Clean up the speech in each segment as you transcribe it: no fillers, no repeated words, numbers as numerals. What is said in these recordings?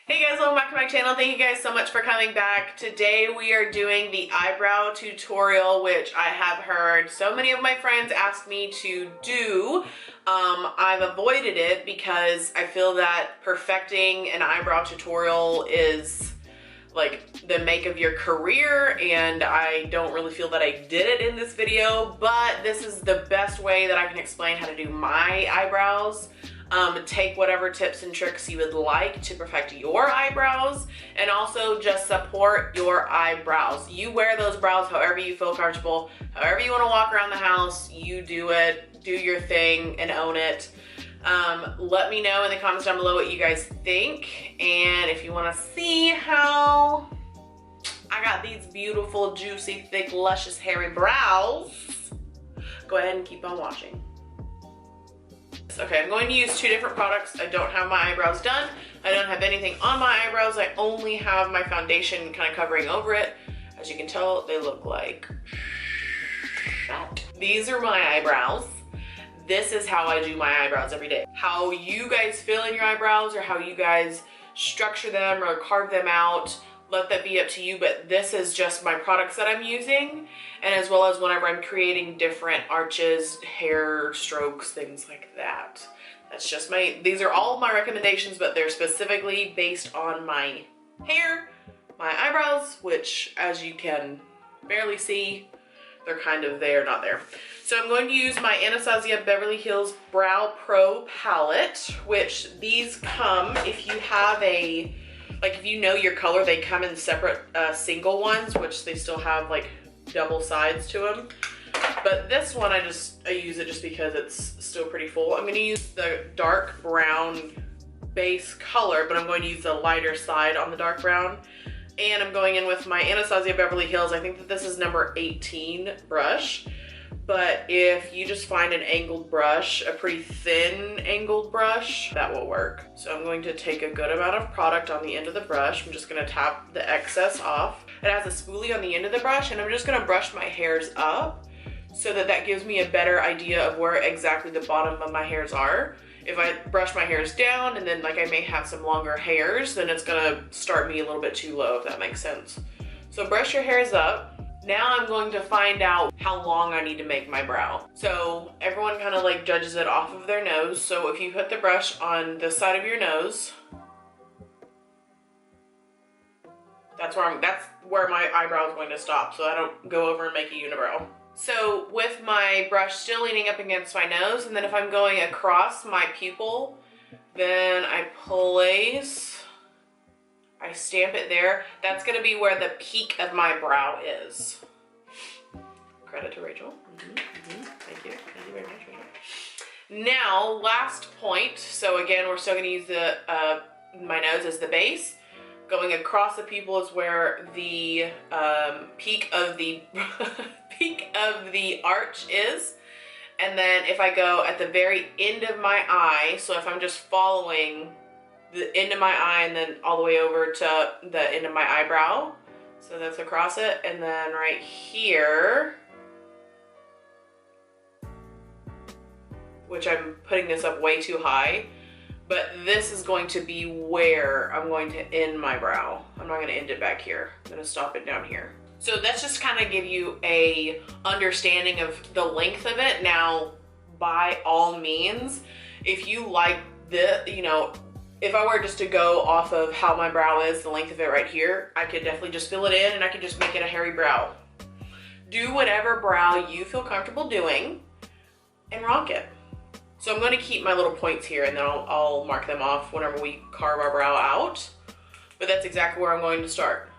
Hey guys, welcome back to my channel. Thank you guys so much for coming back. Today we are doing the eyebrow tutorial, which I have heard so many of my friends ask me to do. I've avoided it because I feel that perfecting an eyebrow tutorial is like the make of your career, and I don't really feel that I did it in this video, but this is the best way that I can explain how to do my eyebrows. Take whatever tips and tricks you would like to perfect your eyebrows, and also just support your eyebrows. You wear those brows however you feel comfortable, however you want to walk around the house, you do it, do your thing and own it. Let me know in the comments down below what you guys think, and if you want to see how I got these beautiful, juicy, thick, luscious, hairy brows, go ahead and keep on watching. Okay, I'm going to use two different products. I don't have my eyebrows done. I don't have anything on my eyebrows. I only have my foundation kind of covering over it. As you can tell, they look like that. These are my eyebrows. This is how I do my eyebrows every day. How you guys fill in your eyebrows or how you guys structure them or carve them out, let that be up to you, but this is just my products that I'm using, and as well as whenever I'm creating different arches, hair strokes, things like that. That's just these are all my recommendations, but they're specifically based on my hair, my eyebrows, which as you can barely see, they're kind of there, not there. So I'm going to use my Anastasia Beverly Hills Brow Pro palette, which these come, if you have if you know your color, they come in separate single ones, which they still have like double sides to them. But this one, I use it just because it's still pretty full. I'm gonna use the dark brown base color, but I'm going to use the lighter side on the dark brown. And I'm going in with my Anastasia Beverly Hills, I think that this is number 18 brush. But if you just find an angled brush, a pretty thin angled brush, that will work. So I'm going to take a good amount of product on the end of the brush. I'm just gonna tap the excess off. It has a spoolie on the end of the brush, and I'm just gonna brush my hairs up so that gives me a better idea of where exactly the bottom of my hairs are. If I brush my hairs down and then like I may have some longer hairs, then it's gonna start me a little bit too low, if that makes sense. So brush your hairs up. Now I'm going to find out how long I need to make my brow. So everyone kind of like judges it off of their nose. So if you put the brush on the side of your nose, that's where my eyebrow is going to stop, so I don't go over and make a unibrow. So with my brush still leaning up against my nose, and then if I'm going across my pupil, then I stamp it there. That's gonna be where the peak of my brow is. Credit to Rachel. Thank you very much, Rachel. Now, last point. So again, we're still gonna use the my nose as the base. Going across the pupil is where the peak of the peak of the arch is. And then if I go at the very end of my eye, so if I'm just following the end of my eye and then all the way over to the end of my eyebrow, so that's across it, and then right here, which I'm putting this up way too high, but this is going to be where I'm going to end my brow. I'm not going to end it back here. I'm going to stop it down here. So that's just kind of give you a understanding of the length of it. Now, by all means, if you like if I were just to go off of how my brow is, the length of it right here, I could definitely just fill it in and I could just make it a hairy brow. Do whatever brow you feel comfortable doing and rock it. So I'm going to keep my little points here, and then I'll mark them off whenever we carve our brow out. But that's exactly where I'm going to start.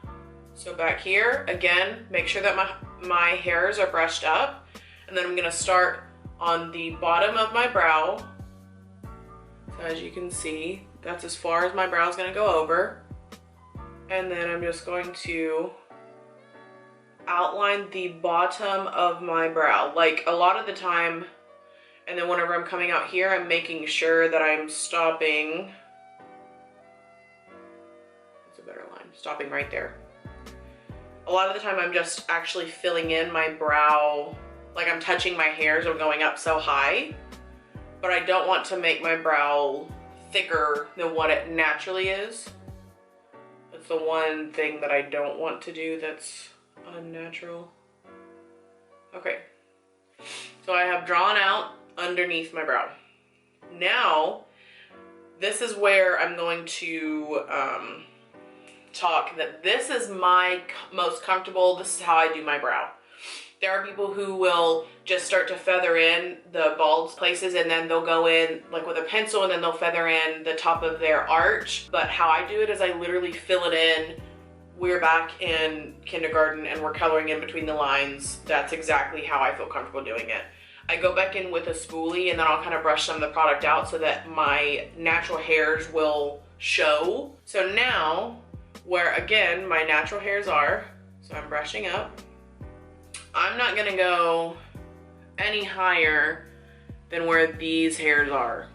So back here, again, make sure that my hairs are brushed up, and then I'm going to start on the bottom of my brow. So as you can see, that's as far as my brow is going to go over. And then I'm just going to outline the bottom of my brow. Like a lot of the time, and then whenever I'm coming out here, I'm making sure that I'm stopping. That's a better line. Stopping right there. A lot of the time I'm just actually filling in my brow, like I'm touching my hairs or going up so high. But I don't want to make my brow thicker than what it naturally is. That's the one thing that I don't want to do that's unnatural. Okay. So I have drawn out underneath my brow. Now, this is where I'm going to talk that this is my most comfortable. This is how I do my brow. There are people who will just start to feather in the bald places and then they'll go in like with a pencil and then they'll feather in the top of their arch. But how I do it is I literally fill it in. We're back in kindergarten and we're coloring in between the lines. That's exactly how I feel comfortable doing it. I go back in with a spoolie and then I'll kind of brush some of the product out so that my natural hairs will show. So now, where again my natural hairs are, so I'm brushing up. I'm not gonna go any higher than where these hairs are.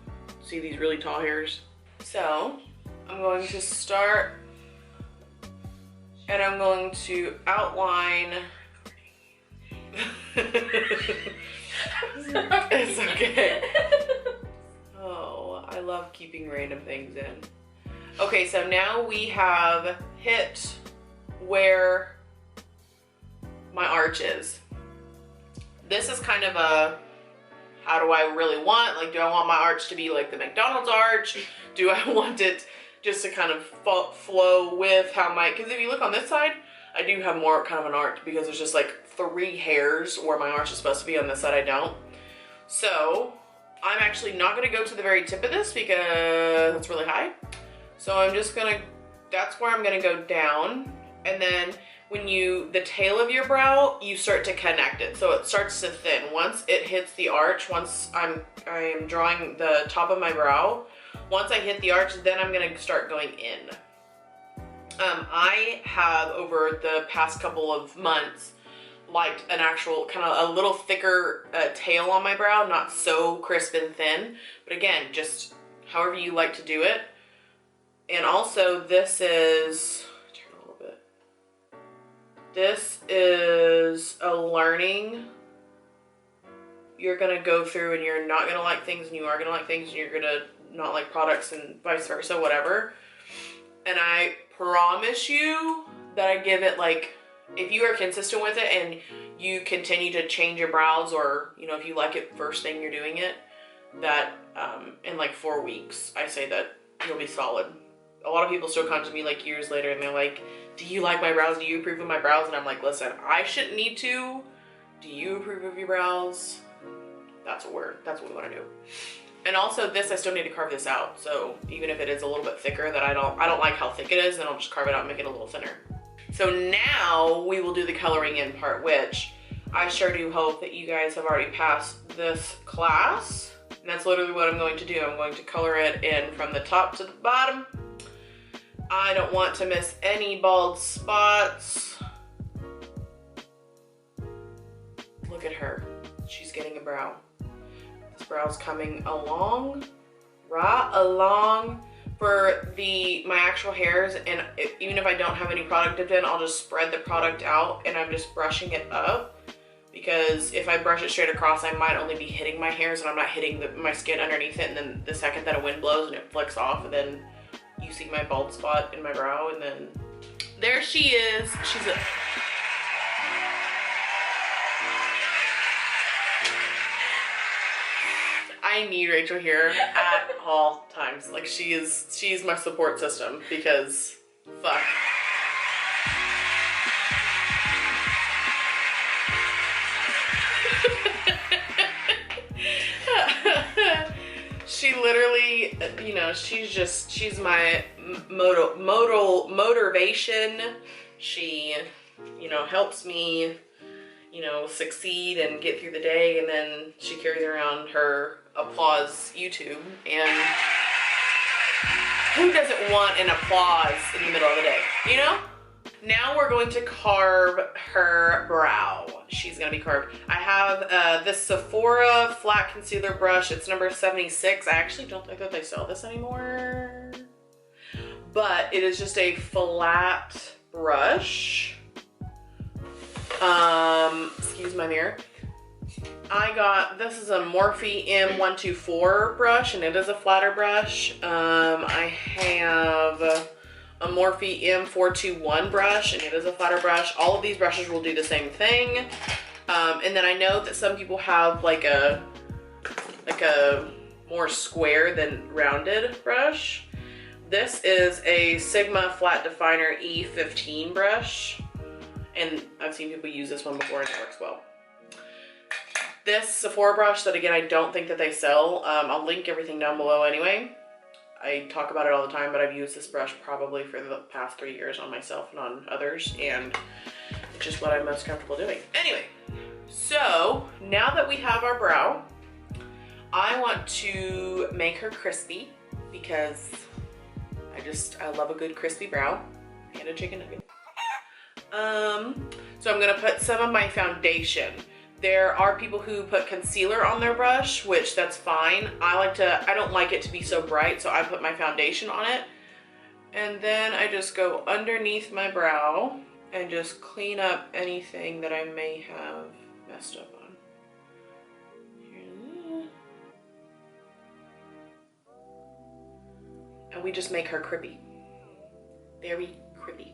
See these really tall hairs? So I'm going to start and I'm going to outline. It's okay. Oh, I love keeping random things in. Okay, so now we have hit where my arch is. This is kind of a, how do I really want? Like, do I want my arch to be like the McDonald's arch? Do I want it just to kind of flow with how my, because if you look on this side, I do have more kind of an arch because there's just like 3 hairs where my arch is supposed to be. On this side I don't. So I'm actually not gonna go to the very tip of this because it's really high. So I'm just gonna, that's where I'm gonna go down. And then when the tail of your brow, you start to connect it. So it starts to thin. Once it hits the arch, once I am drawing the top of my brow, once I hit the arch, then I'm gonna start going in. I have over the past couple of months liked an actual kind of a little thicker tail on my brow, not so crisp and thin, but again, just however you like to do it. And also this is, turn a little bit. This is a learning. You're gonna go through and you're not gonna like things and you are gonna like things and you're gonna not like products and vice versa, whatever. And I promise you that I give it like, if you are consistent with it and you continue to change your brows, or you know, if you like it first thing you're doing it, that in like 4 weeks, I say that you'll be solid. A lot of people still come to me like years later and they're like, do you like my brows? Do you approve of my brows? And I'm like, listen, I shouldn't need to. Do you approve of your brows? That's what we want to do. And also this, I still need to carve this out. So even if it is a little bit thicker, that I don't like how thick it is, then I'll just carve it out and make it a little thinner. So now we will do the coloring in part, which I sure do hope that you guys have already passed this class. And that's literally what I'm going to do. I'm going to color it in from the top to the bottom. I don't want to miss any bald spots. Look at her. She's getting a brow. This brow's coming along, right along for my actual hairs. And even if I don't have any product dipped in, I'll just spread the product out and I'm just brushing it up. Because if I brush it straight across, I might only be hitting my hairs and I'm not hitting my skin underneath it. And then the second that a wind blows and it flicks off, and then you see my bald spot in my brow, and then there she is. She's a... I need Rachel here at all times. Like she's my support system because fuck. She literally, you know, she's my motivation. She, you know, helps me, you know, succeed and get through the day, and then she carries around her applause YouTube, and who doesn't want an applause in the middle of the day, you know? Now we're going to carve her brow. She's gonna be carved. I have this Sephora flat concealer brush. It's number 76. I actually don't think that they sell this anymore, but it is just a flat brush. Excuse my mirror. This is a Morphe M124 brush, and it is a flatter brush. I have a Morphe M421 brush, and it is a flatter brush. All of these brushes will do the same thing. And then I know that some people have like a more square than rounded brush. This is a Sigma Flat Definer E15 brush, and I've seen people use this one before and it works well. This Sephora brush that, again, I don't think that they sell. I'll link everything down below anyway. I talk about it all the time, but I've used this brush probably for the past 3 years on myself and on others, and it's just what I'm most comfortable doing. Anyway, so now that we have our brow, I want to make her crispy because I love a good crispy brow and a chicken nugget. So I'm gonna put some of my foundation. There are people who put concealer on their brush, which that's fine. I don't like it to be so bright, so I put my foundation on it. And then I just go underneath my brow and just clean up anything that I may have messed up on. And we just make her crispy. Very crispy.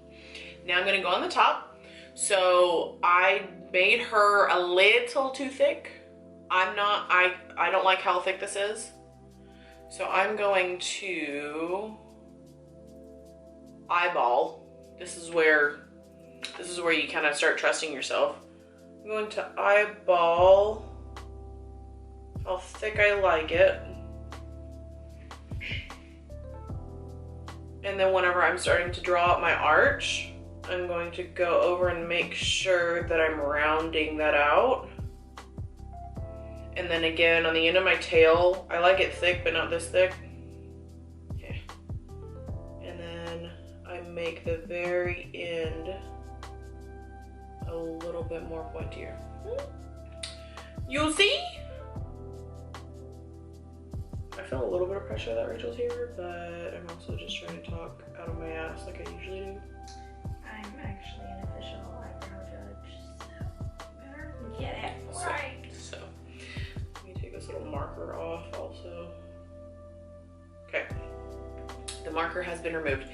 Now I'm gonna go on the top. So I made her a little too thick. I don't like how thick this is. So I'm going to eyeball. This is where you kind of start trusting yourself. I'm going to eyeball how thick I like it. And then whenever I'm starting to draw out my arch, I'm going to go over and make sure that I'm rounding that out. And then again, on the end of my tail, I like it thick, but not this thick. Okay. And then I make the very end a little bit more pointier. You'll see? I feel a little bit of pressure that Rachel's here, but I'm also just trying to talk out of my ass like I usually do. I'm actually an official eyebrow judge, so better get it right. So let me take this little marker off also. Okay, the marker has been removed.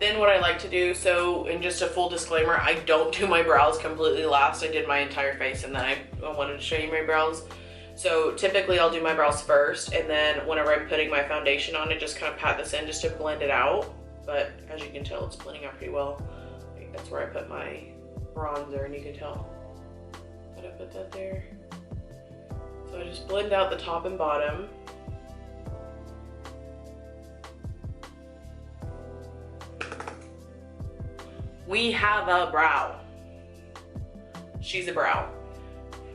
Then what I like to do, so, and just a full disclaimer, I don't do my brows completely last. I did my entire face and then I wanted to show you my brows. So typically I'll do my brows first, and then whenever I'm putting my foundation on, I just kind of pat this in just to blend it out. But as you can tell, it's blending out pretty well. I think that's where I put my bronzer, and you can tell that I put that there. So I just blend out the top and bottom. We have a brow. She's a brow.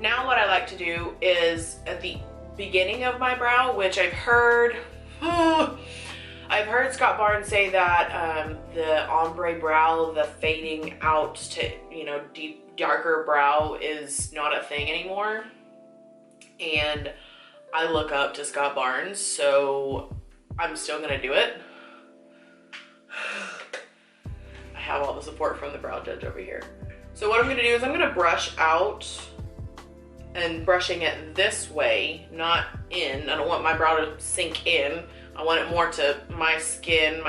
Now what I like to do is at the beginning of my brow, which I've heard Scott Barnes say that the ombre brow, the fading out to, you know, deep, darker brow is not a thing anymore. And I look up to Scott Barnes, so I'm still gonna do it. I have all the support from the brow judge over here. So what I'm gonna do is I'm gonna brush out, and brushing it this way, not in. I don't want my brow to sink in. I want it more to my skin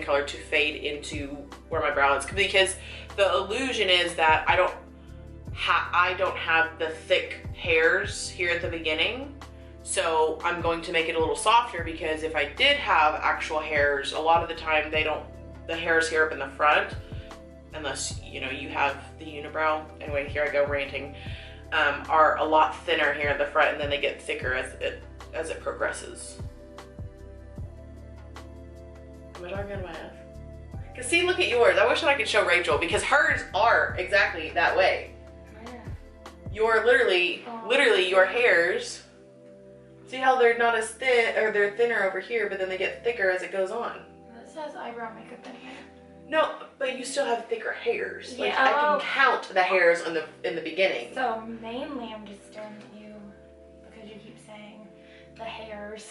color to fade into where my brow is, because the illusion is that I don't have the thick hairs here at the beginning. So I'm going to make it a little softer, because if I did have actual hairs, a lot of the time the hairs here up in the front, unless, you know, you have the unibrow. Anyway, here I go ranting. Are a lot thinner here at the front, and then they get thicker as it progresses. Am I talking out of my ass? Cause see, look at yours. I wish that I could show Rachel, because hers are exactly that way. You're literally your hairs. See how they're not as thin, or they're thinner over here, but then they get thicker as it goes on. It says eyebrow makeup in here. No, but you still have thicker hairs. Like, Yeah, I can count the hairs in the beginning. So mainly I'm just staring at you because you keep saying the hairs.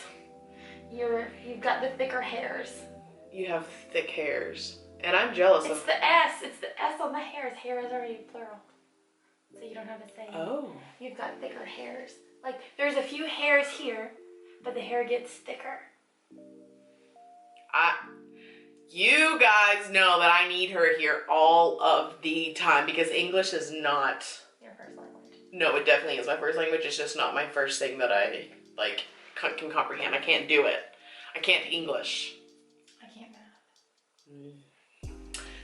You've got the thicker hairs. You have thick hairs, and I'm jealous of. It's the S. It's the S on the hairs. Hair is already plural, so you don't have to say. Oh. You've got thicker hairs. Like, there's a few hairs here, but the hair gets thicker. You guys know that I need her here all of the time because English is not your first language. No, it definitely is my first language. It's just not my first thing that I like can comprehend. I can't do it. I can't English. I can't math.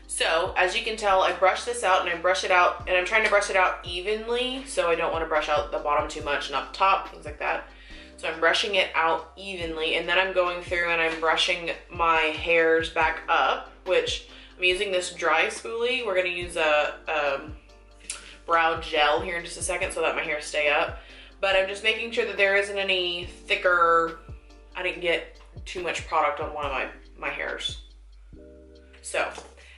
So as you can tell, I brush this out and I brush it out, and I'm trying to brush it out evenly, so I don't want to brush out the bottom too much, not the top, things like that. So I'm brushing it out evenly, and then I'm going through and I'm brushing my hairs back up, which I'm using this dry spoolie. We're gonna use a brow gel here in just a second so that my hairs stay up. But I'm just making sure that there isn't any thicker, I didn't get too much product on one of my hairs. So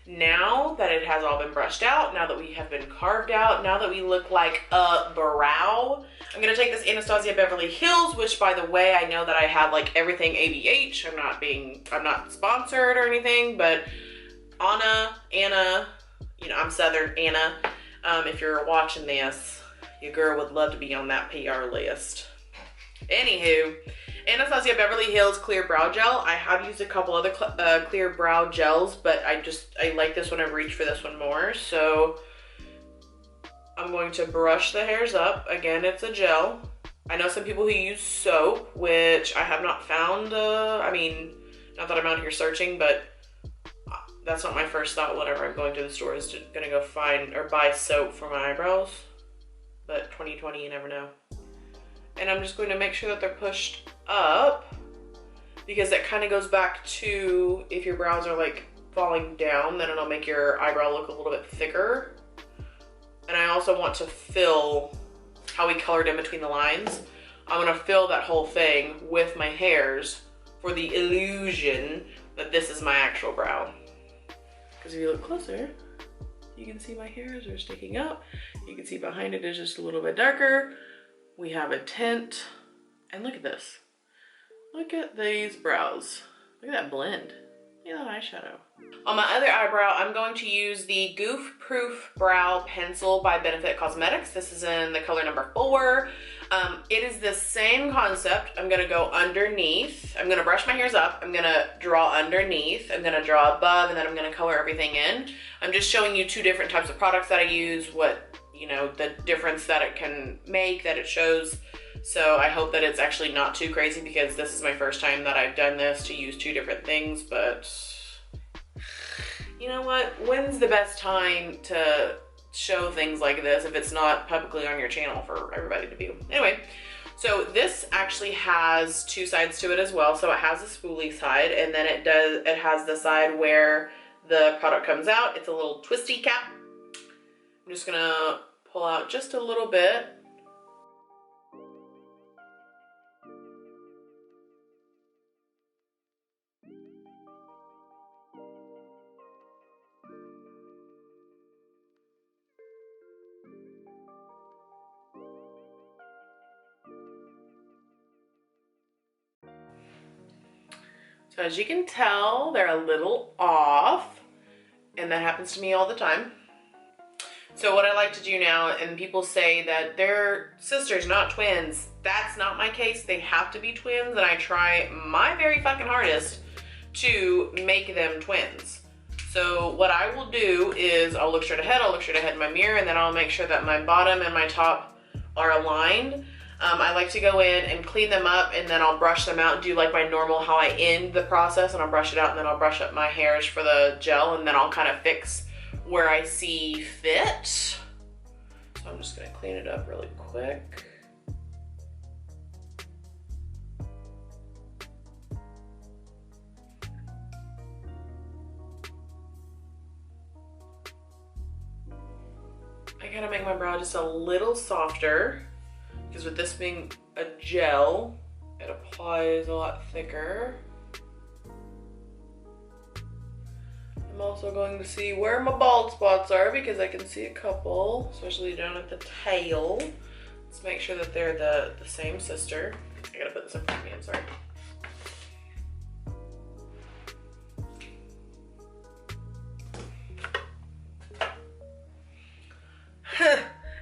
now that it has all been brushed out, now that we have been carved out, now that we look like a brow, I'm gonna take this Anastasia Beverly Hills, which by the way, I know that I have like everything ABH. I'm not sponsored or anything, but Anna, you know, I'm Southern Anna. If you're watching this, your girl would love to be on that PR list. Anywho, Anastasia Beverly Hills Clear Brow Gel. I have used a couple other clear brow gels, but I like this one. I've reached for this one more. So I'm going to brush the hairs up. Again, it's a gel. I know some people who use soap, which I have not found. I mean, not that I'm out here searching, but that's not my first thought whenever I'm going to the store, is gonna go find or buy soap for my eyebrows. But 2020, you never know. And I'm just going to make sure that they're pushed up, because that kind of goes back to if your brows are like falling down, then it'll make your eyebrow look a little bit thicker. And I also want to fill how we colored in between the lines. I'm gonna fill that whole thing with my hairs for the illusion that this is my actual brow. Because if you look closer, you can see my hairs are sticking up. You can see behind it is just a little bit darker. We have a tint, and look at this. Look at these brows. Look at that blend. Look at that eyeshadow. On my other eyebrow, I'm going to use the Goof Proof Brow Pencil by Benefit Cosmetics. This is in the color number 4. It is the same concept. I'm gonna go underneath. I'm gonna brush my hairs up. I'm gonna draw underneath. I'm gonna draw above, and then I'm gonna color everything in. I'm just showing you 2 different types of products that I use, what, you know, the difference that it can make, that it shows. So I hope that it's actually not too crazy, because this is my first time that I've done this, to use 2 different things. But you know what? When's the best time to show things like this if it's not publicly on your channel for everybody to view? Anyway, so this actually has 2 sides to it as well. So it has a spoolie side, and then it has the side where the product comes out. It's a little twisty cap. I'm just gonna pull out just a little bit. So as you can tell, they're a little off, and that happens to me all the time. So what I like to do now, and people say that they're sisters, not twins. That's not my case. They have to be twins, and I try my very fucking hardest to make them twins. So what I will do is I'll look straight ahead in my mirror, and then I'll make sure that my bottom and my top are aligned. I like to go in and clean them up, and then I'll brush them out and do like my normal how I end the process, and I'll brush it out, and then I'll brush up my hairs for the gel, and then I'll kind of fix where I see fit. So I'm just gonna clean it up really quick. I gotta make my brow just a little softer, because with this being a gel, it applies a lot thicker. I'm also going to see where my bald spots are, because I can see a couple, especially down at the tail. Let's make sure that they're the same sister. I gotta put this in front of me, I'm sorry.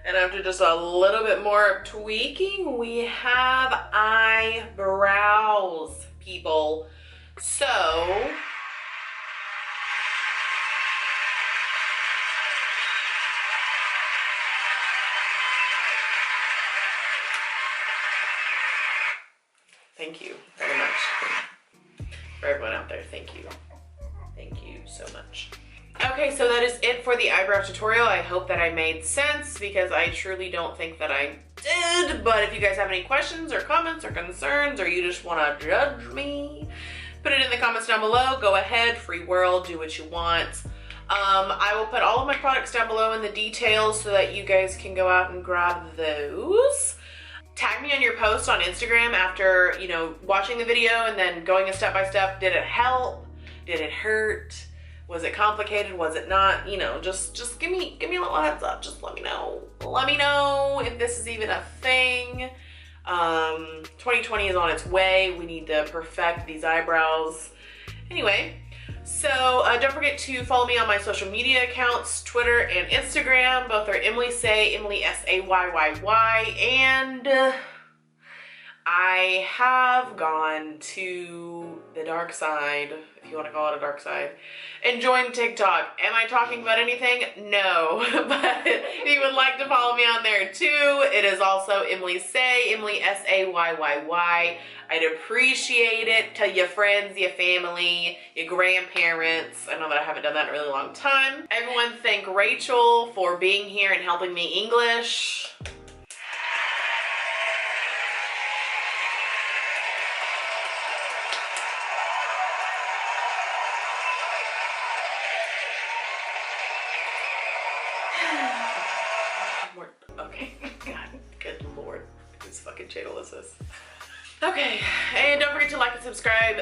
And after just a little bit more tweaking, we have eyebrows, people. So Thank you very much. For everyone out there, thank you. Thank you so much. Okay, so that is it for the eyebrow tutorial. I hope that I made sense because I truly don't think that I did. But if you guys have any questions or comments or concerns, or you just want to judge me, put it in the comments down below. Go ahead, free world, do what you want. I will put all of my products down below in the details so that you guys can go out and grab those. Tag me on your post on Instagram after, you know, watching the video and then going a step by step. Did it help? Did it hurt? Was it complicated? Was it not? You know, just give me a little heads up. Just let me know. Let me know if this is even a thing. 2020 is on its way. We need to perfect these eyebrows. Anyway, so don't forget to follow me on my social media accounts, Twitter and Instagram. Both are EmilySayyy, EmilySayyy, and I have gone to the dark side, if you want to call it a dark side, and joined TikTok. Am I talking about anything? No, but if you would like to follow me on there too, it is also EmilySayyy, EmilySayyy. I'd appreciate it. Tell your friends, your family, your grandparents. I know that I haven't done that in a really long time. Everyone thank Rachel for being here and helping me English. Okay, God, good Lord, whose fucking channel is this? Okay, and don't forget to like and subscribe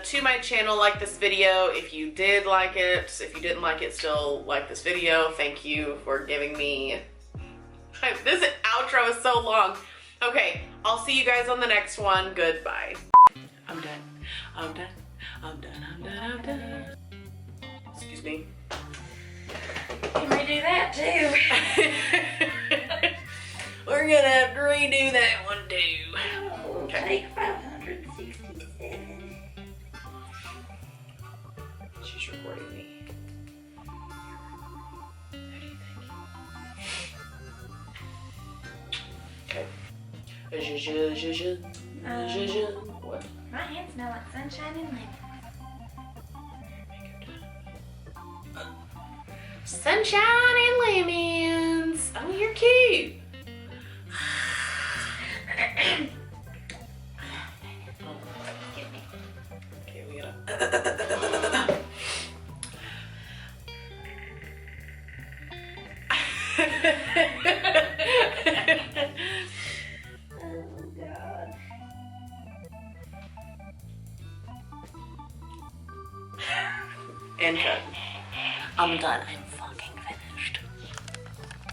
to my channel. Like this video if you did like it. If you didn't like it, still like this video. Thank you for giving me... This outro is so long. Okay, I'll see you guys on the next one. Goodbye. I'm done. I'm done. I'm done. I'm done. I'm done. Excuse me. Can we do that too? We're gonna have to redo that one too. Okay. Take 567. She's recording me. How do you think? Okay. What? My hands smell like sunshine and lemon. Sunshine and lemons. Oh, you're cute. Okay, we gotta. Oh God. And cut. I'm done.